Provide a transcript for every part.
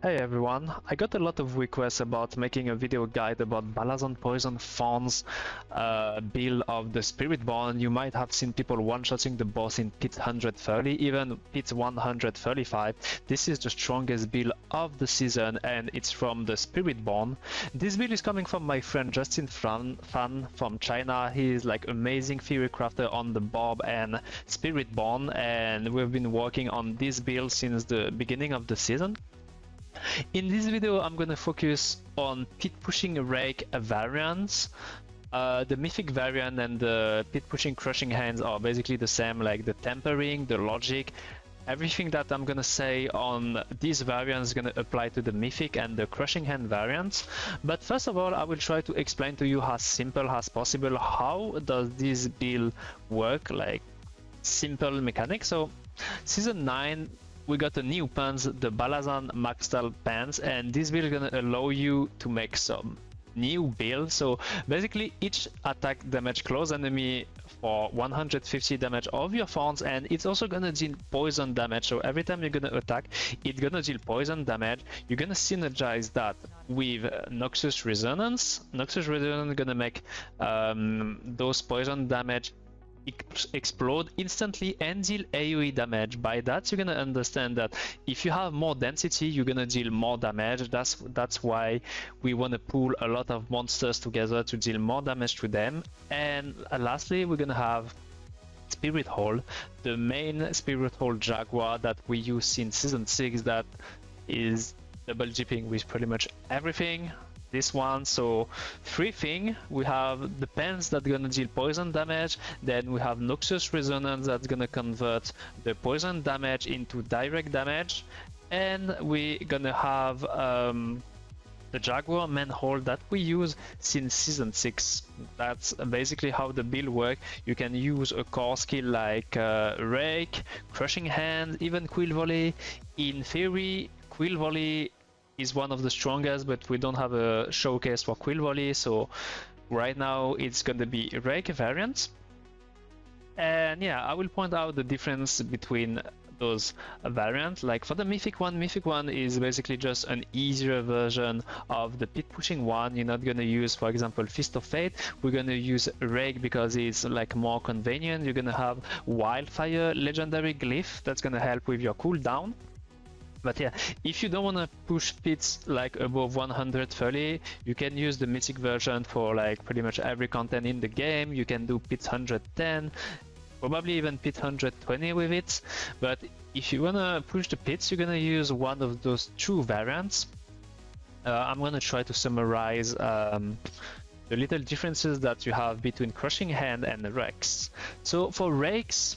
Hey everyone, I got a lot of requests about making a video guide about Balazan Poison Thorn's build of the Spiritborn. You might have seen people one-shotting the boss in Pit 130, even Pit 135. This is the strongest build of the season and it's from the Spiritborn. This build is coming from my friend Justin Fan from China. He is like amazing theory crafter on the Bob and Spiritborn, and we've been working on this build since the beginning of the season. In this video, I'm gonna focus on pit pushing Rake variants. The mythic variant and the pit pushing crushing hands are basically the same, like the tempering, the logic. Everything that I'm gonna say on these variants is gonna apply to the mythic and the crushing hand variants. But first of all, I will try to explain to you as simple as possible how does this build work, like simple mechanics. So season 9, we got a new pants, the Balazan Maxtal pants, and this build is gonna allow you to make some new build. So basically each attack damage close enemy for 150 damage of your thorns, and it's also gonna deal poison damage. So every time you're gonna attack, it's gonna deal poison damage. You're gonna synergize that with Noxus Resonance. Noxus Resonance is gonna make those poison damage explode instantly and deal AoE damage. By that, you're gonna understand that if you have more density, you're gonna deal more damage. That's why we want to pool a lot of monsters together to deal more damage to them. And lastly, we're gonna have Spirit Hole, the main Spirit Hole Jaguar that we use since season 6, that is double jipping with pretty much everything. This one, so three things. We have the pens that gonna deal poison damage, then we have Noxus Resonance that's gonna convert the poison damage into direct damage, and we gonna have the Jaguar manhole that we use since season 6. That's basically how the build works. You can use a core skill like Rake, Crushing Hand, even Quill Volley. In theory, Quill Volley is one of the strongest, but we don't have a showcase for Quill Volley, so right now it's gonna be Rake variants. And yeah, I will point out the difference between those variants. Like for the mythic one is basically just an easier version of the pit pushing one. You're not gonna use, for example, Fist of Fate. We're gonna use Rake because it's like more convenient. You're gonna have Wildfire legendary glyph that's gonna help with your cooldown. But yeah, if you don't want to push pits like above 130, you can use the mythic version for like pretty much every content in the game. You can do pit 110, probably even pit 120 with it. But if you want to push the pits, you're going to use one of those two variants. I'm going to try to summarize the little differences that you have between Crushing Hand and Rakes. So for Rakes,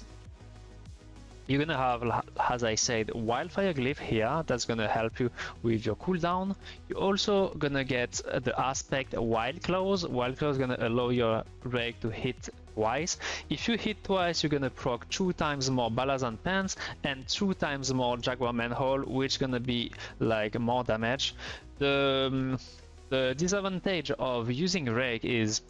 you're gonna have, as I said, Wildfire Glyph here. That's gonna help you with your cooldown. You're also gonna get the aspect Wild Claws. Wild Claws is gonna allow your Rake to hit twice. If you hit twice, you're gonna proc 2 times more Balazan Pants and 2 times more Jaguar Manhole, which is gonna be like more damage. The disadvantage of using Rake is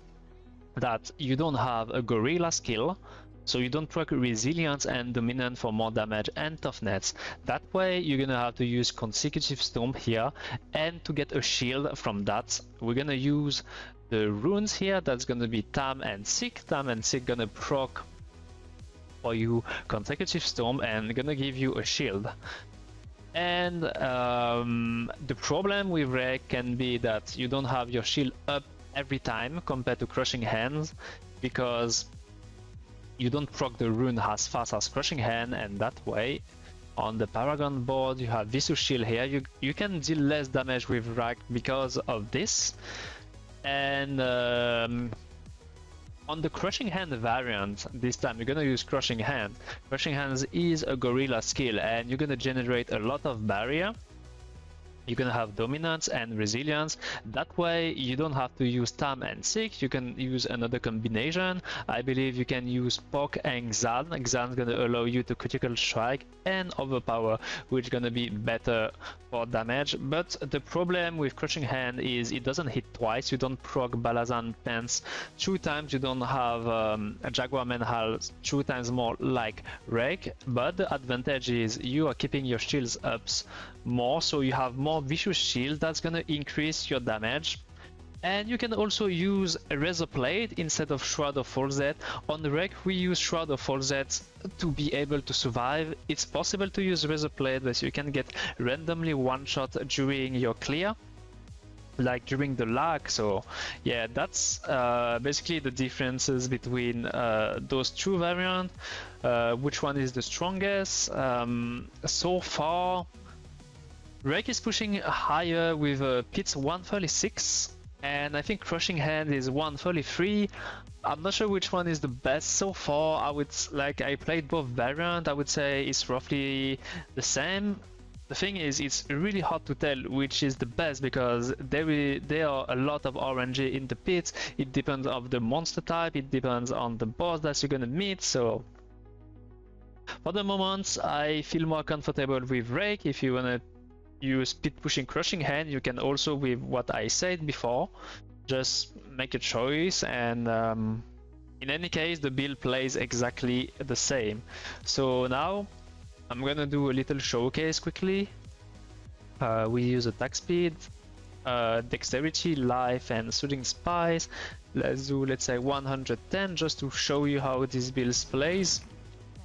that you don't have a Gorilla skill. So you don't proc Resilience and Dominant for more damage and toughness. That way you're gonna have to use Consecutive Storm here, and to get a shield from that, we're gonna use the runes here. That's gonna be Tam and Sick. Tam and Sick gonna proc for you Consecutive Storm and gonna give you a shield. And the problem with Rake can be that you don't have your shield up every time compared to Crushing Hands, because you don't proc the rune as fast as Crushing Hand, and that way on the Paragon board you have Visus Shield here. You can deal less damage with Rake because of this. And on the Crushing Hand variant, this time you're gonna use Crushing Hand. Crushing Hands is a Gorilla skill and you're gonna generate a lot of barrier. You're gonna have Dominance and Resilience. That way you don't have to use Tam and Sick. You can use another combination. I believe you can use Poke and Xan. Xan's gonna allow you to critical strike and overpower, which is gonna be better for damage. But the problem with Crushing Hand is it doesn't hit twice. You don't proc Balazan Pants 2 times. You don't have a Jaguar Manhole 2 times more like Rake. But the advantage is you are keeping your shields up more, so you have more vicious shield that's gonna increase your damage. And you can also use a Razor Blade instead of Shroud of Folzet. On the Rake we use Shroud of Folzet to be able to survive. It's possible to use Razor Blade, but you can get randomly one-shot during your clear, like during the lag. So yeah, that's basically the differences between those two variants. Which one is the strongest? So far, Rake is pushing higher with Pit's 136. And I think Crushing Hand is 133. I'm not sure which one is the best so far. I played both variants. I would say it's roughly the same. The thing is, it's really hard to tell which is the best because there are a lot of RNG in the pits. It depends on the monster type. It depends on the boss that you're gonna meet. So for the moment, I feel more comfortable with Rake. If you wanna use Pit Pushing Crushing Hand, you can also, with what I said before, just make a choice. And in any case, the build plays exactly the same. So now I'm gonna do a little showcase quickly. We use attack speed, dexterity, life, and soothing spice. Let's do, let's say, 110 just to show you how this build plays,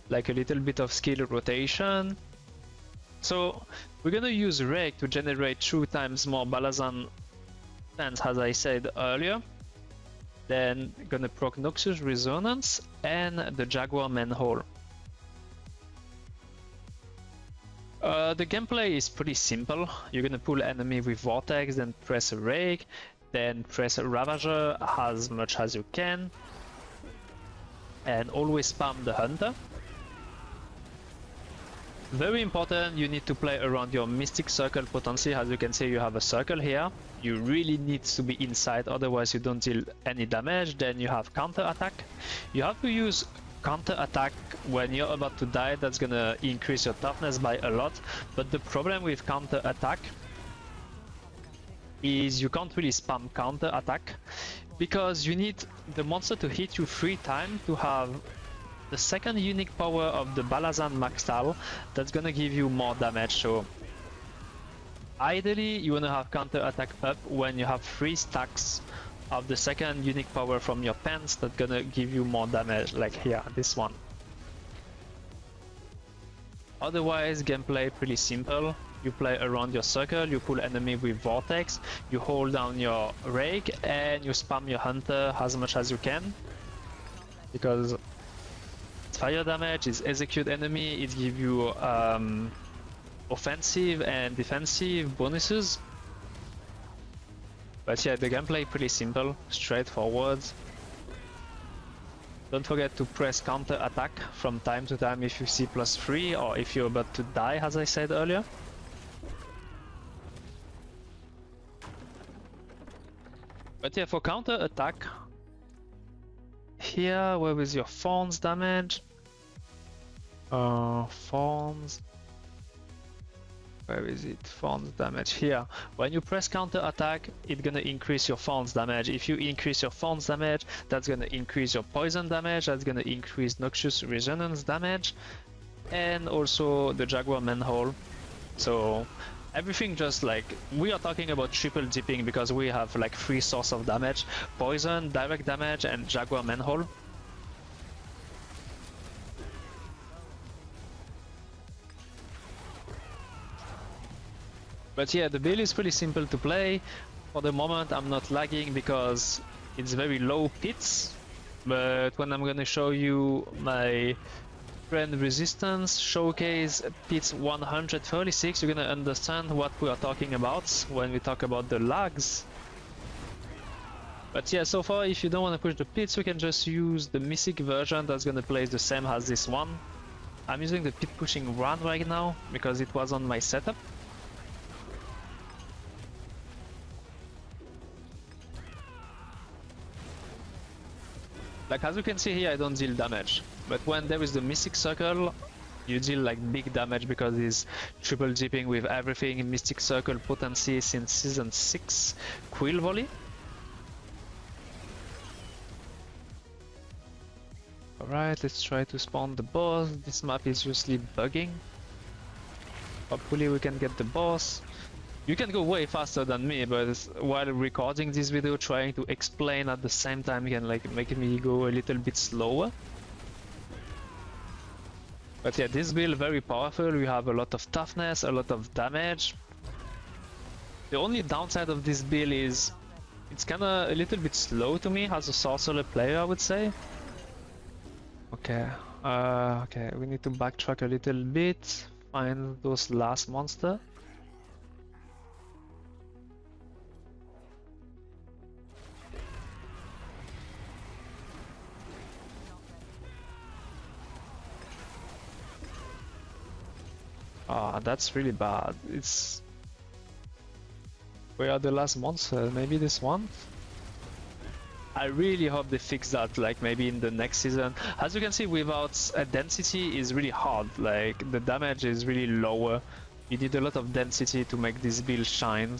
like a little bit of skill rotation. So we're gonna use Rake to generate 2 times more Balazan defense, as I said earlier. Then gonna proc Noxious Resonance and the Jaguar Manhole. The gameplay is pretty simple. You're gonna pull enemy with Vortex, then press a Rake, then press a Ravager as much as you can, and always spam the Hunter. Very important, you need to play around your Mystic Circle potency. As you can see, you have a circle here. You really need to be inside, otherwise you don't deal any damage. Then you have counter attack. You have to use counter attack when you're about to die. That's gonna increase your toughness by a lot. But the problem with counter attack is you can't really spam counter attack because you need the monster to hit you 3 times to have the second unique power of the Balazan maxed out. That's gonna give you more damage. So ideally you wanna have counter attack up when you have 3 stacks of the second unique power from your pants. That's gonna give you more damage, like here, this one. Otherwise, gameplay pretty simple. You play around your circle, you pull enemy with Vortex, you hold down your Rake, and you spam your Hunter as much as you can. Because fire damage is execute enemy, it gives you offensive and defensive bonuses. But yeah, the gameplay pretty simple, straightforward. Don't forget to press counter attack from time to time if you see +3 or if you're about to die, as I said earlier. But yeah, for counter attack, here, where is your Thorn's damage? Thorn's. Where is it? Thorn's damage here. When you press counter attack, it's gonna increase your Thorn's damage. If you increase your Thorn's damage, that's gonna increase your poison damage. That's gonna increase Noxious Resonance damage, and also the Jaguar Manhole. So everything, just like, we are talking about triple dipping because we have like 3 sources of damage: poison, direct damage, and Jaguar Manhole. But yeah, the build is pretty simple to play. For the moment I'm not lagging because it's very low pits. But when I'm gonna show you my friend resistance showcase pits 136, you're gonna understand what we are talking about when we talk about the lags. But yeah, so far if you don't want to push the pits, you can just use the Mythic version that's gonna play the same as this one. I'm using the pit pushing run right now because it was on my setup. Like, as you can see here, I don't deal damage, but when there is the Mystic Circle, you deal like big damage because it's triple dipping with everything. Mystic Circle potency since season 6, Quill Volley. Alright, let's try to spawn the boss. This map is usually bugging. Hopefully we can get the boss. You can go way faster than me, but while recording this video, trying to explain at the same time can like make me go a little bit slower. But yeah, this build very powerful. We have a lot of toughness, a lot of damage. The only downside of this build is it's kinda a little bit slow to me as a sorcerer player, I would say. Okay, okay, we need to backtrack a little bit, find those last monster. Ah, that's really bad. It's... Where are the last monster? Maybe this one? I really hope they fix that, like maybe in the next season. As you can see, without a density is really hard. Like the damage is really lower. You need a lot of density to make this build shine.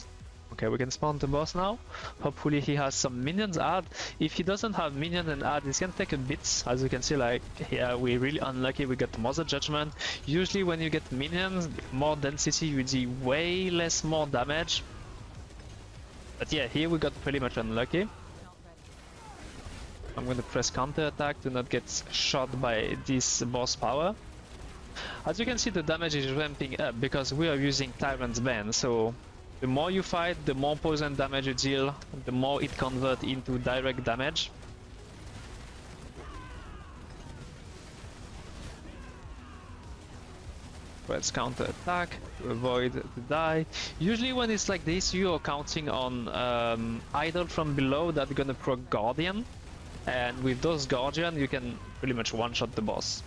Okay, we can spawn the boss now. Hopefully he has some minions add. If he doesn't have minions and add, it's gonna take a bit. As you can see, like here we're really unlucky. We got Mother Judgment. Usually when you get minions, more density, you do way less more damage. But yeah, here we got pretty much unlucky. I'm gonna press counter attack to not get shot by this boss power. As you can see, the damage is ramping up because we are using Tyrant's Bane, so the more you fight, the more poison damage you deal, the more it converts into direct damage. Let's counter attack to avoid the die. Usually when it's like this, you are counting on idol from below that's gonna proc Guardian, and with those Guardian you can pretty much one-shot the boss.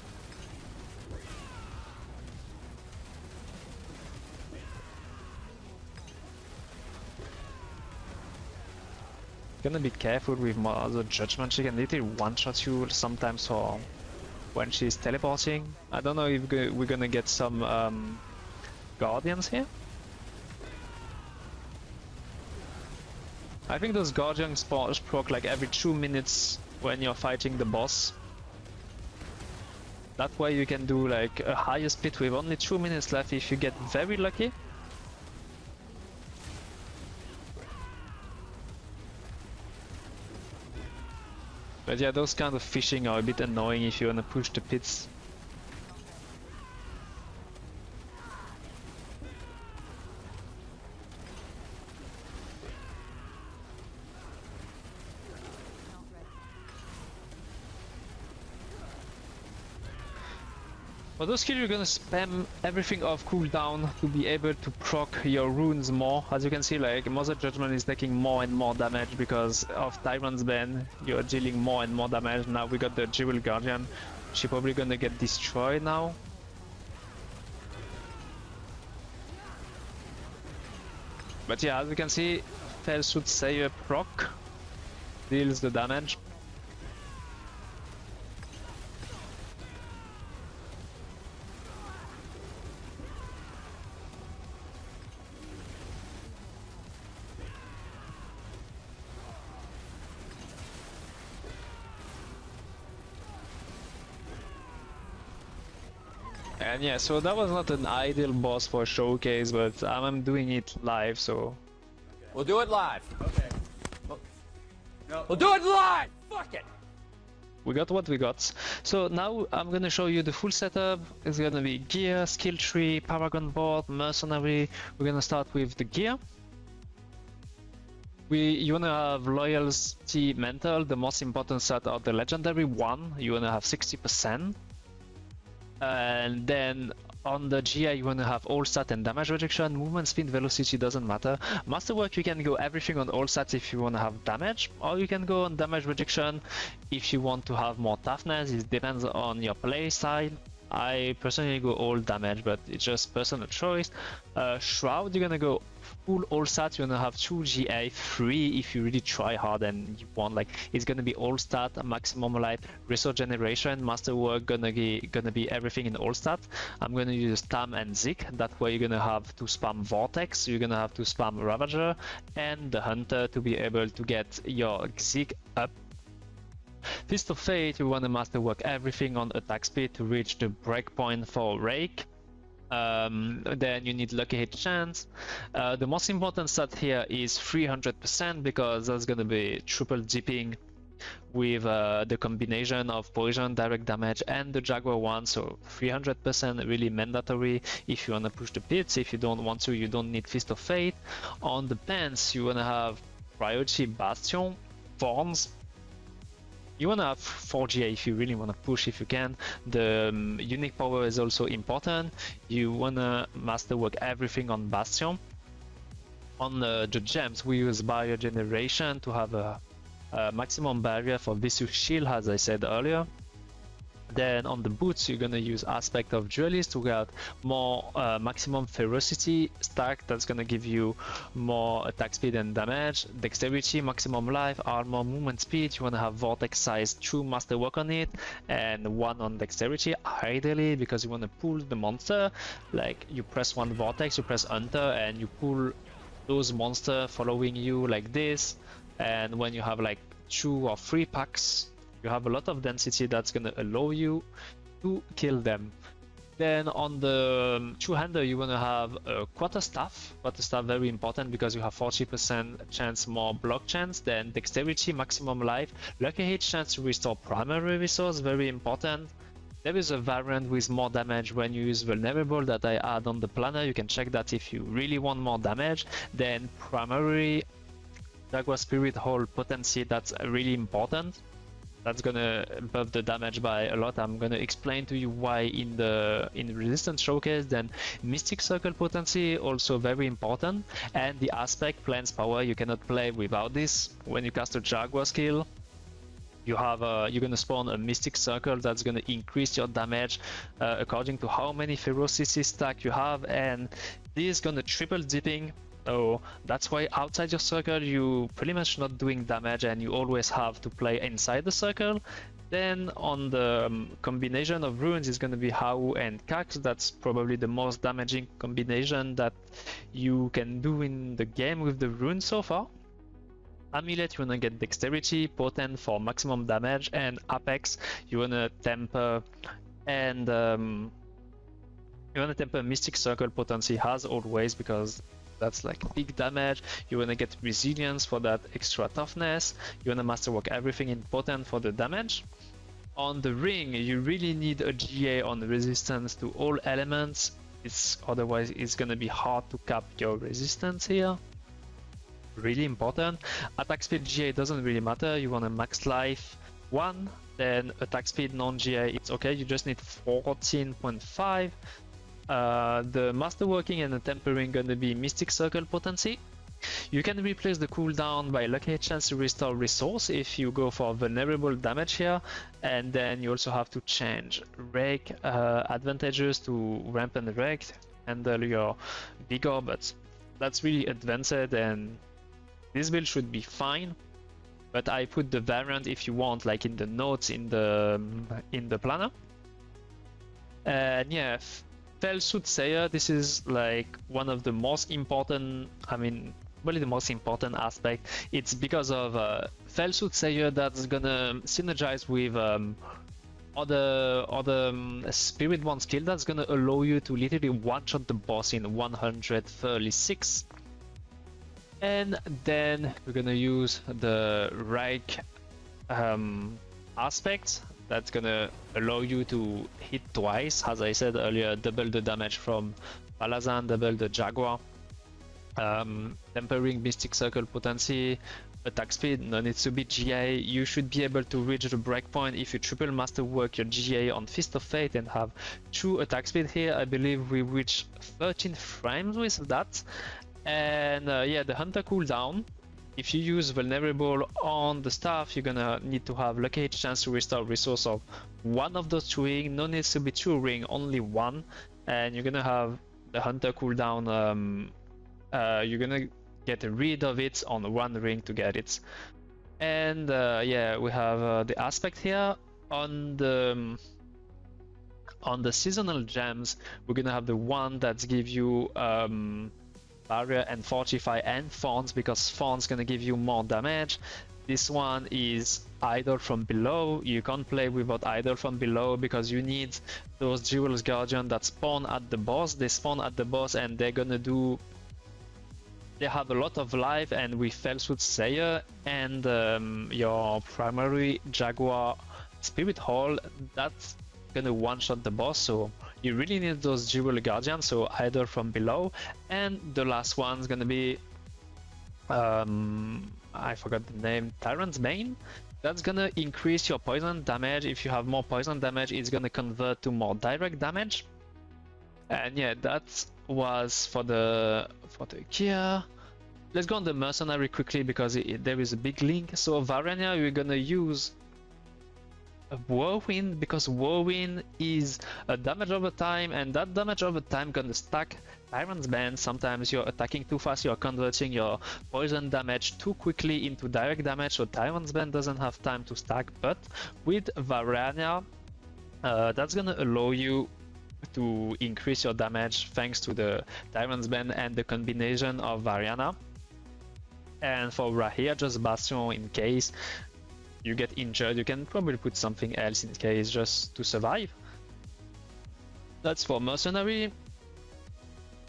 Gonna be careful with Mother Judgment. She can literally one-shot you sometimes for when she's teleporting. I don't know if we're gonna get some Guardians here. I think those Guardians proc like every 2 minutes when you're fighting the boss. That way you can do like a higher speed with only 2 minutes left if you get very lucky. But yeah, those kind of fishing are a bit annoying if you wanna push the pits. For those skills, you're gonna spam everything off cooldown to be able to proc your runes more. As you can see, like Mother Judgment is taking more and more damage because of Tyrant's Bane. You're dealing more and more damage. Now we got the Jewel Guardian. She's probably gonna get destroyed now. But yeah, as you can see, Fell Soothsayer proc deals the damage. And yeah, so that was not an ideal boss for a showcase, but I'm doing it live, so... We'll do it live. Okay. We'll do it live! Fuck it! We got what we got. So now I'm gonna show you the full setup. It's gonna be gear, skill tree, Paragon Board, Mercenary. We're gonna start with the gear. You wanna have Loyalty Mental, the most important set are the Legendary one. You wanna have 60%. And then on the GI you want to have all stat and damage reduction, movement speed, velocity doesn't matter. Masterwork you can go everything on all stats if you want to have damage, or you can go on damage reduction if you want to have more toughness. It depends on your play style. I personally go all damage, but it's just personal choice. Shroud you're gonna go full all stats. You're gonna have 2 GA, 3 if you really try hard and you want, like, it's gonna be all stat, maximum life, resource generation, masterwork gonna be everything in all stat. I'm gonna use Tam and Zik. That way you're gonna have to spam Vortex, you're gonna have to spam Ravager and the Hunter to be able to get your Zik up. Fist of Fate, you want to masterwork everything on attack speed to reach the breakpoint for Rake. Then you need lucky hit chance. The most important stat here is 300% because that's gonna be triple dipping with the combination of poison, direct damage, and the Jaguar one. So 300% really mandatory if you wanna push the pits. If you don't want to, you don't need Fist of Fate. On the pants, you wanna have Priority Bastion, Thorns. You wanna have 4GA if you really wanna push, if you can. The unique power is also important. You wanna masterwork everything on Bastion. On the gems, we use barrier generation to have a maximum barrier for Vicious Shield, as I said earlier. Then on the boots, you're gonna use Aspect of Duelist to get more maximum ferocity stack. That's gonna give you more attack speed and damage. Dexterity, maximum life, armor, movement speed. You wanna have Vortex size 2 masterwork on it and 1 on dexterity, ideally, because you wanna pull the monster. Like you press 1 Vortex, you press Enter, and you pull those monsters following you like this. And when you have like 2 or 3 packs, you have a lot of density that's gonna allow you to kill them. Then on the two-hander, you wanna have a quarterstaff. Quarterstaff very important because you have 40% chance more block chance. Then dexterity, maximum life, lucky hit chance to restore primary resource, very important. There is a variant with more damage when you use vulnerable that I add on the planner. You can check that if you really want more damage. Then primary Jaguar Spirit Hole potency, that's really important. That's gonna buff the damage by a lot. I'm gonna explain to you why in the resistance showcase. Then Mystic Circle potency, also very important, and the aspect plans power. You cannot play without this. When you cast a Jaguar skill, you have you're gonna spawn a Mystic Circle that's gonna increase your damage according to how many ferocity stack you have, and this is gonna triple dipping. So that's why outside your circle you pretty much not doing damage and you always have to play inside the circle. Then on the combination of runes is going to be Hau and Cax. That's probably the most damaging combination that you can do in the game with the runes so far. Amulet, you wanna get dexterity, potent for maximum damage, and Apex, you wanna temper and you wanna temper Mystic Circle potency as always because that's like big damage. You wanna get resilience for that extra toughness. You wanna masterwork everything in potent for the damage. On the ring, you really need a GA on resistance to all elements. Otherwise it's gonna be hard to cap your resistance here. Really important. Attack speed GA doesn't really matter. You want a max life 1, then attack speed non-GA, it's okay. You just need 14.5. The masterworking and the tempering gonna be Mystic Circle potency. You can replace the cooldown by lucky chance to restore resource if you go for vulnerable damage here, and then you also have to change Rake advantages to ramp and Rake, handle your vigor, but that's really advanced and this build should be fine. But I put the variant if you want, like in the notes in the planner. And yeah, Fell Soothsayer, this is like one of the most important, probably the most important aspect. It's because of Fell Soothsayer that's gonna synergize with other Spiritborn skill that's gonna allow you to literally one-shot the boss in 136. And then we're gonna use the Rake aspect that's gonna allow you to hit twice. As I said earlier, double the damage from Balazan, double the Jaguar. Tempering Mystic Circle potency, attack speed, no needs to be GA. You should be able to reach the breakpoint if you triple masterwork your GA on Fist of Fate and have 2 attack speed here. I believe we reach 13 frames with that. And yeah, the Hunter cooldown, if you use vulnerable on the staff, you're gonna need to have lucky hit chance to restore resource of 1 of those 2 rings. No needs to be 2 rings, only 1. And you're gonna have the Hunter cooldown, you're gonna get rid of it on 1 ring to get it. And yeah, we have the aspect here. On the seasonal gems, we're gonna have the one that gives you barrier and fortify and Thorns, because Thorns gonna give you more damage. This one is idol from below. You can't play without idol from below because you need those Jewel's Guardian that spawn at the boss. They spawn at the boss and they're gonna do... They have a lot of life, and with Fellswood Slayer and your primary Jaguar Spirit Hall, that's gonna one-shot the boss, so you really need those Jewel Guardians, so either from below. And the last one's gonna be I forgot the name, Tyrant's Bane. That's gonna increase your poison damage. If you have more poison damage, it's gonna convert to more direct damage. And yeah, that was for the gear. Let's go on the Mercenary quickly because there is a big link. So Varania, we're gonna use Whirlwind because Whirlwind is a damage over time, and that damage over time gonna stack Tyrant's Bane. Sometimes you're attacking too fast, you're converting your poison damage too quickly into direct damage, so Tyrant's Bane doesn't have time to stack. But with Varania, that's gonna allow you to increase your damage thanks to the Tyrant's Bane and the combination of Variana. And for Rahia, just Bastion in case you get injured. You can probably put something else in case just to survive. That's for Mercenary.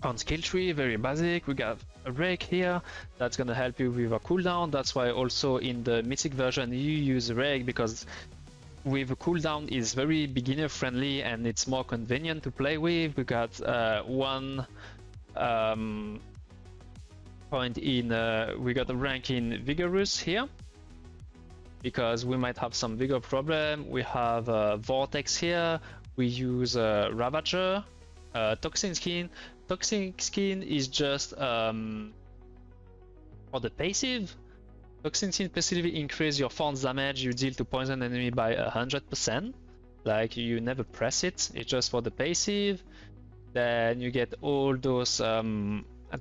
On skill tree, very basic, we got a Rake here. That's gonna help you with a cooldown. That's why also in the Mythic version you use Rake, because with a cooldown is very beginner friendly and it's more convenient to play with. We got one point in, we got a rank in Vigorous here, because we might have some Vigor problem. We have Vortex here, we use Ravager, Toxin Skin. Toxin Skin is just for the passive. Toxin Skin passively increase your Thorn's damage you deal to poison enemy by 100%. Like, you never press it, it's just for the passive. Then you get all those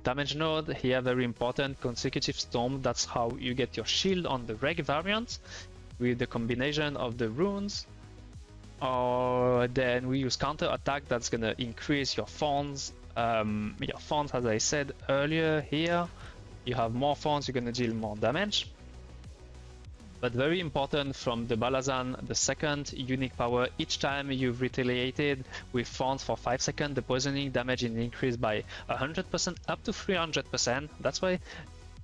damage node here, very important, consecutive storm. That's how you get your shield on the Reg variant with the combination of the runes. Then we use counter attack. That's gonna increase your Thorns. Your Thorns, as I said earlier, here you have more Thorns, you're gonna deal more damage. But very important from the Balazan, the second unique power, each time you've retaliated with Thorns for 5 seconds, the poisoning damage is increased by 100% up to 300%. That's why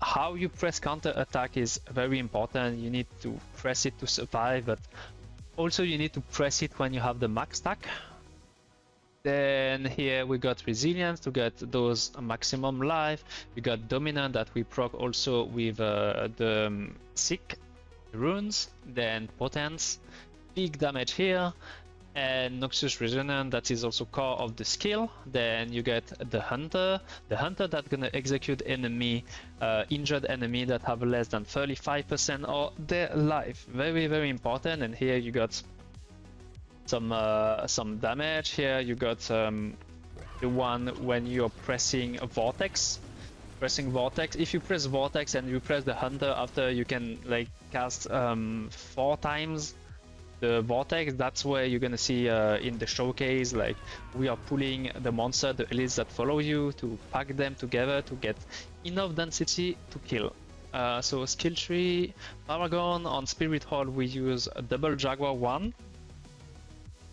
how you press counter attack is very important. You need to press it to survive, but also you need to press it when you have the max stack. Then here we got resilience to get those maximum life. We got dominant that we proc also with the sick runes. Then potence, big damage here, and Noxious Resonance, that is also core of the skill. Then you get the hunter that's gonna execute enemy, injured enemy that have less than 35% of their life. Very, very important. And here you got some damage. Here you got the one when you're pressing a vortex. Pressing vortex. If you press vortex and you press the hunter after, you can like cast 4 times the vortex. That's where you're gonna see in the showcase, like we are pulling the monster, the elites that follow you, to pack them together to get enough density to kill. So skill tree, Paragon. On Spirit Hall we use a double Jaguar 1.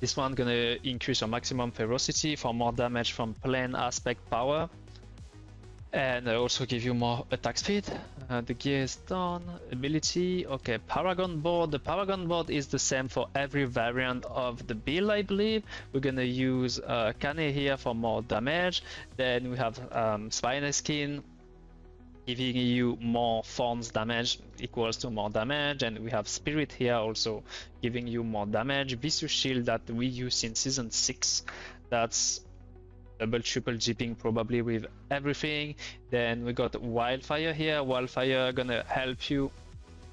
This one gonna increase your maximum ferocity for more damage from plane aspect power, and also give you more attack speed. The gear is done. Ability, okay. Paragon Board. The Paragon Board is the same for every variant of the build, I believe. We're gonna use Kane here for more damage. Then we have Spinal Skin, giving you more Thorns damage equals to more damage. And we have Spirit here also giving you more damage. Vicious Shield that we use in Season 6. That's double triple jeeping probably with everything. Then we got Wildfire here. Wildfire gonna help you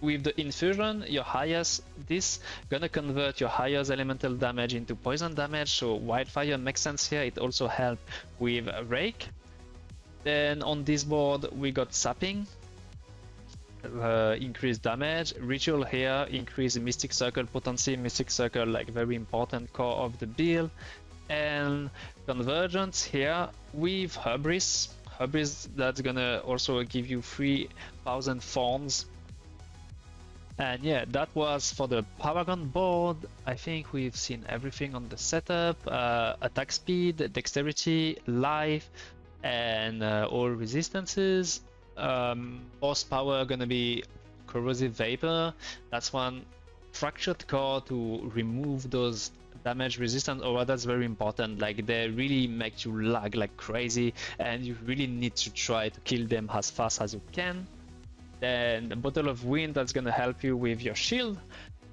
with the infusion. Your highest, this gonna convert your highest elemental damage into poison damage, so Wildfire makes sense here. It also helps with Rake. Then on this board we got Sapping, increased damage. Ritual here, increase Mystic Circle potency. Mystic Circle, like very important core of the build. And Convergence here with Hubris. Hubris, that's gonna also give you 3000 Thorns And yeah, that was for the Paragon board. I think we've seen everything on the setup. Attack speed, dexterity, life, and all resistances. Boss power gonna be corrosive vapor. That's one. Fractured core to remove those damage resistance, or that's very important. Like they really make you lag like crazy, and you really need to try to kill them as fast as you can. Then the Bottle of Wind, that's gonna help you with your shield.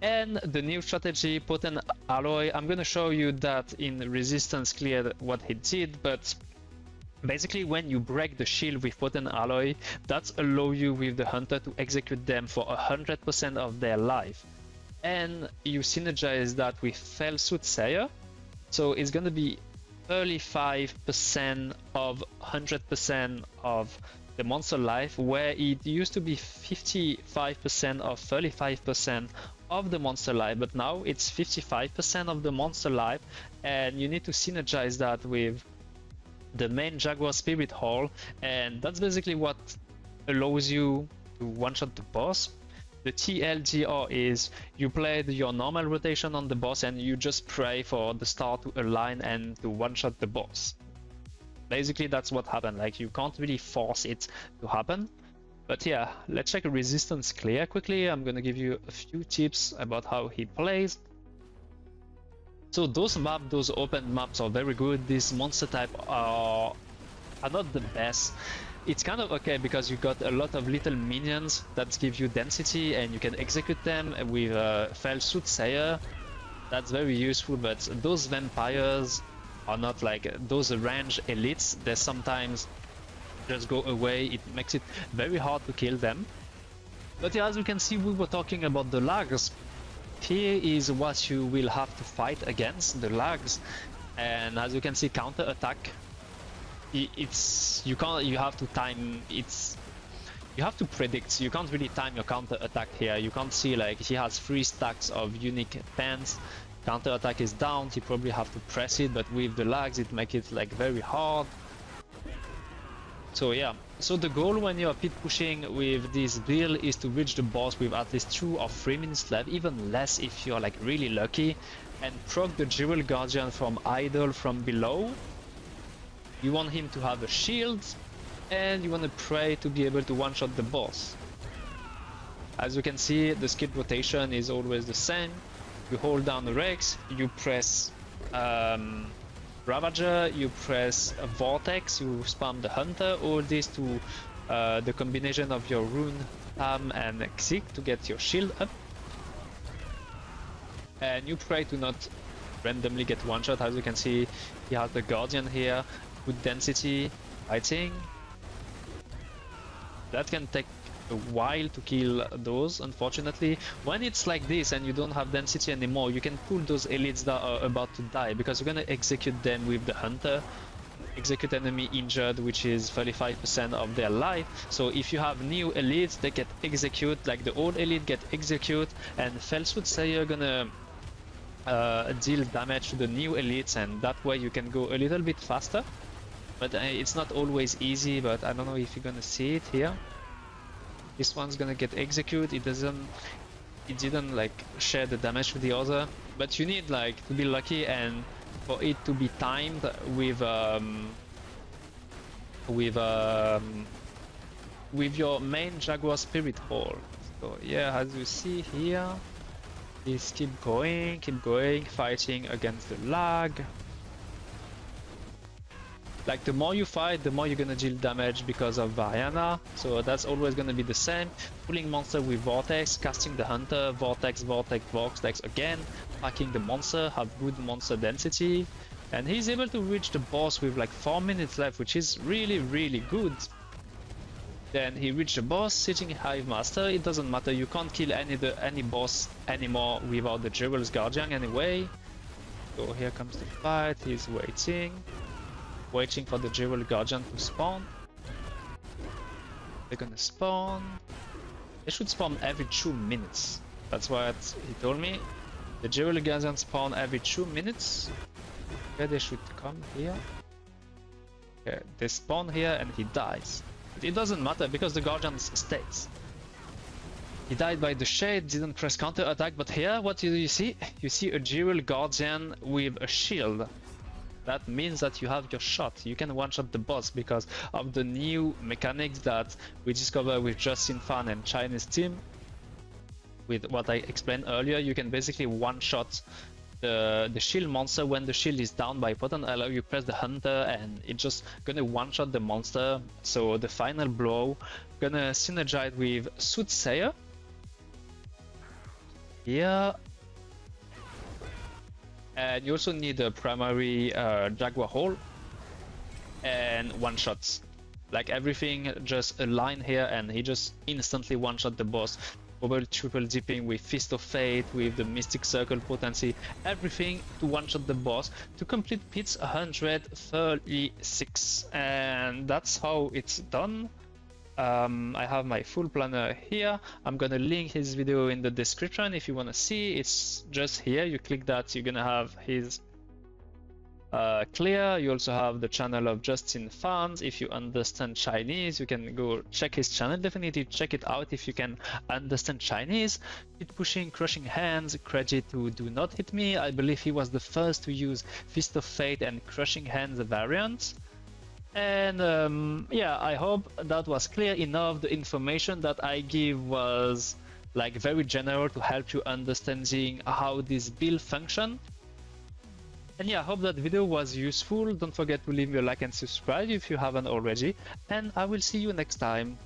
And the new strategy, Potent Alloy, I'm gonna show you that in Resistance Clear what he did, but basically when you break the shield with Potent Alloy, that's allow you with the Hunter to execute them for 100% of their life. And you synergize that with Fell Soothsayer, so it's gonna be 35% of 100% of the monster life, where it used to be 55% of 35% of the monster life, but now it's 55% of the monster life, and you need to synergize that with the main Jaguar Spirit Hall, and that's basically what allows you to one-shot the boss. The TLDR is you play your normal rotation on the boss and you just pray for the star to align and to one-shot the boss. Basically that's what happened. Like you can't really force it to happen. But yeah, let's check Resistance Clear quickly. I'm gonna give you a few tips about how he plays. So those maps, those open maps are very good. These monster type are not the best. It's kind of okay because you got a lot of little minions that give you density and you can execute them with Fell Soothsayer. That's very useful, but those vampires are not like those range elites. They sometimes just go away. It makes it very hard to kill them. But yeah, as you can see, we were talking about the lags. Here is what you will have to fight against, the lags. And as you can see, counter attack. You have to time. You have to predict. You can't really time your counter attack here. You can't see like he has 3 stacks of unique pens. Counter attack is down, you probably have to press it, but with the lags it makes it like very hard. So yeah, so the goal when you are pit pushing with this build is to reach the boss with at least 2 or 3 minutes left, even less if you're like really lucky, and proc the Jewel Guardian from idle from below. You want him to have a shield, and you want to pray to be able to one-shot the boss. As you can see, the skill rotation is always the same. You hold down the Rakes, you press Ravager, you press Vortex, you spam the Hunter, all this to the combination of your Rune, Tam and Xig to get your shield up. And you pray to not randomly get one shot. As you can see, he has the Guardian here, good density, fighting. That can take a while to kill those, unfortunately. When it's like this and you don't have density anymore, you can pull those elites that are about to die, because you're gonna execute them with the Hunter. Execute enemy injured, which is 35% of their life. So if you have new elites, they get execute, like the old elite get execute, and Fell Soothsayer gonna deal damage to the new elites, and that way you can go a little bit faster. But it's not always easy, but I don't know if you're gonna see it here. This one's gonna get execute. It didn't like share the damage with the other, but you need like to be lucky and for it to be timed with your main Jaguar Spirit Hall. So yeah, as you see here, is keep going, fighting against the lag. Like the more you fight, the more you're gonna deal damage because of Variana. So that's always gonna be the same. Pulling monster with Vortex, casting the Hunter, Vortex, Vortex again, packing the monster, have good monster density. And he's able to reach the boss with like 4 minutes left, which is really good. Then he reached the boss, sitting Hive Master. It doesn't matter, you can't kill any boss anymore without the Jewel's Guardian anyway. So here comes the fight, he's waiting for the Jewel Guardian to spawn. They're gonna spawn. They should spawn every 2 minutes. That's what he told me. The Jewel Guardian spawn every 2 minutes. Okay, they should come here. Okay, they spawn here and he dies. But it doesn't matter because the Guardian stays. He died by the shade, didn't press counter attack, but here what do you see? You see a Jewel Guardian with a shield. That means that you have your shot. You can one-shot the boss because of the new mechanics that we discovered with Justin Fan and Chinese team. With what I explained earlier, you can basically one-shot the shield monster when the shield is down by potent ally. You press the hunter and it's just gonna one-shot the monster. So the final blow gonna synergize with Soothsayer. Here. And you also need a primary Jaguar Hole and one-shots. Like everything just align here and he just instantly one-shot the boss. Probably triple dipping with Fist of Fate, with the Mystic Circle potency, everything to one-shot the boss to complete Pit's 136. And that's how it's done. I have my full planner here. I'm gonna link his video in the description if you wanna see. It's just here. You click that, you're gonna have his clear. You also have the channel of Justin Fans. If you understand Chinese, you can go check his channel. Definitely check it out if you can understand Chinese. Hit pushing, crushing hands, credit to Do Not Hit Me. I believe he was the first to use Fist of Fate and crushing hands variants. And yeah, I hope that was clear enough. The information that I give was like very general to help you understanding how this build function. And yeah, I hope that video was useful. Don't forget to leave me a like and subscribe if you haven't already. And I will see you next time.